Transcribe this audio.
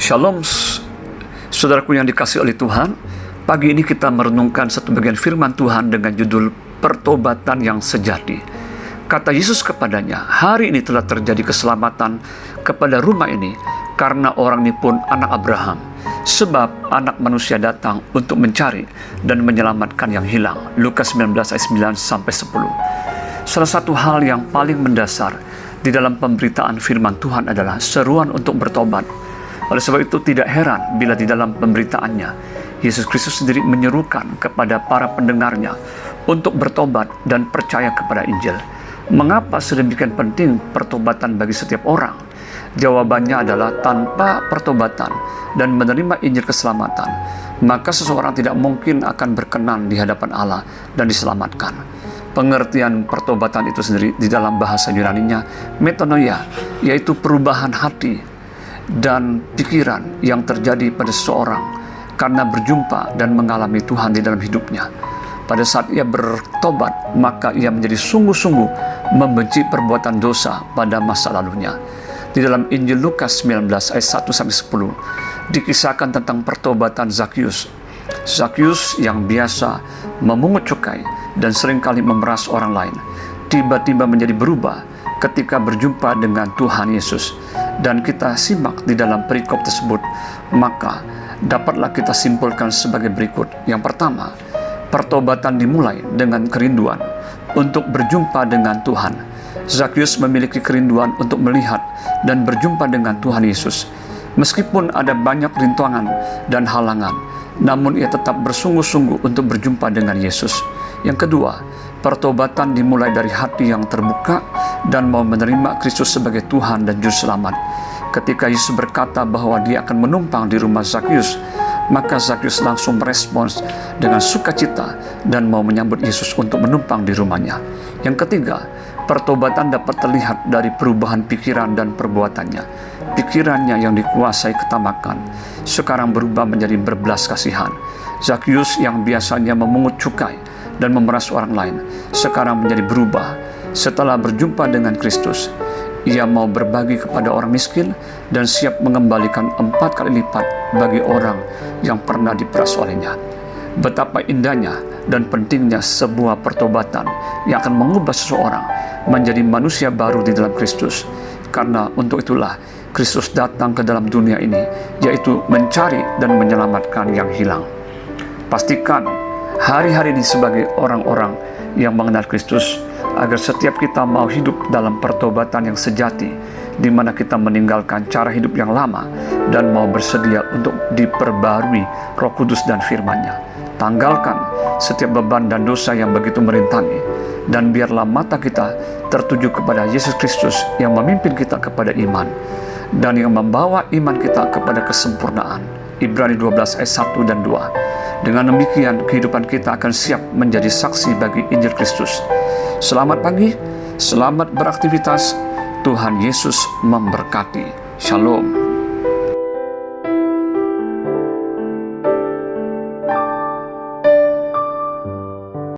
Shalom, saudaraku yang dikasihi oleh Tuhan. Pagi ini kita merenungkan satu bagian firman Tuhan dengan judul Pertobatan yang Sejati. Kata Yesus kepadanya, hari ini telah terjadi keselamatan kepada rumah ini, karena orang ini pun anak Abraham. Sebab anak manusia datang untuk mencari dan menyelamatkan yang hilang. Lukas 19 ayat 9-10. Salah satu hal yang paling mendasar di dalam pemberitaan firman Tuhan adalah seruan untuk bertobat. Oleh sebab itu tidak heran bila di dalam pemberitaannya Yesus Kristus sendiri menyerukan kepada para pendengarnya untuk bertobat dan percaya kepada Injil. Mengapa sedemikian penting pertobatan bagi setiap orang? Jawabannya adalah tanpa pertobatan dan menerima Injil keselamatan, maka seseorang tidak mungkin akan berkenan di hadapan Allah dan diselamatkan. Pengertian pertobatan itu sendiri di dalam bahasa Yunaninya metanoia, yaitu perubahan hati dan pikiran yang terjadi pada seseorang karena berjumpa dan mengalami Tuhan di dalam hidupnya. Pada saat ia bertobat, maka ia menjadi sungguh-sungguh membenci perbuatan dosa pada masa lalunya. Di dalam Injil Lukas 19 ayat 1-10 dikisahkan tentang pertobatan Zakius. Zakius yang biasa memungut cukai dan seringkali memeras orang lain, tiba-tiba menjadi berubah ketika berjumpa dengan Tuhan Yesus. Dan kita simak di dalam perikop tersebut, maka dapatlah kita simpulkan sebagai berikut. Yang pertama, pertobatan dimulai dengan kerinduan untuk berjumpa dengan Tuhan. Zakius memiliki kerinduan untuk melihat dan berjumpa dengan Tuhan Yesus. Meskipun ada banyak rintangan dan halangan, namun ia tetap bersungguh-sungguh untuk berjumpa dengan Yesus. Yang kedua, pertobatan dimulai dari hati yang terbuka dan mau menerima Kristus sebagai Tuhan dan Juru Selamat. Ketika Yesus berkata bahwa dia akan menumpang di rumah Zakius, maka Zakius langsung merespons dengan sukacita dan mau menyambut Yesus untuk menumpang di rumahnya. Yang ketiga, pertobatan dapat terlihat dari perubahan pikiran dan perbuatannya. Pikirannya yang dikuasai ketamakan sekarang berubah menjadi berbelas kasihan. Zakius yang biasanya memungut cukai dan memeras orang lain sekarang menjadi berubah. Setelah berjumpa dengan Kristus, ia mau berbagi kepada orang miskin dan siap mengembalikan 4 kali lipat bagi orang yang pernah diperas olehnya. Betapa indahnya dan pentingnya sebuah pertobatan yang akan mengubah seseorang menjadi manusia baru di dalam Kristus. Karena untuk itulah Kristus datang ke dalam dunia ini, yaitu mencari dan menyelamatkan yang hilang. Pastikan hari-hari ini sebagai orang-orang yang mengenal Kristus, agar setiap kita mau hidup dalam pertobatan yang sejati, di mana kita meninggalkan cara hidup yang lama dan mau bersedia untuk diperbarui Roh Kudus dan firman-Nya. Tanggalkan setiap beban dan dosa yang begitu merintangi, dan biarlah mata kita tertuju kepada Yesus Kristus yang memimpin kita kepada iman dan yang membawa iman kita kepada kesempurnaan. Ibrani 12 ayat 1 dan 2. Dengan demikian kehidupan kita akan siap menjadi saksi bagi Injil Kristus. Selamat pagi, selamat beraktivitas. Tuhan Yesus memberkati. Shalom.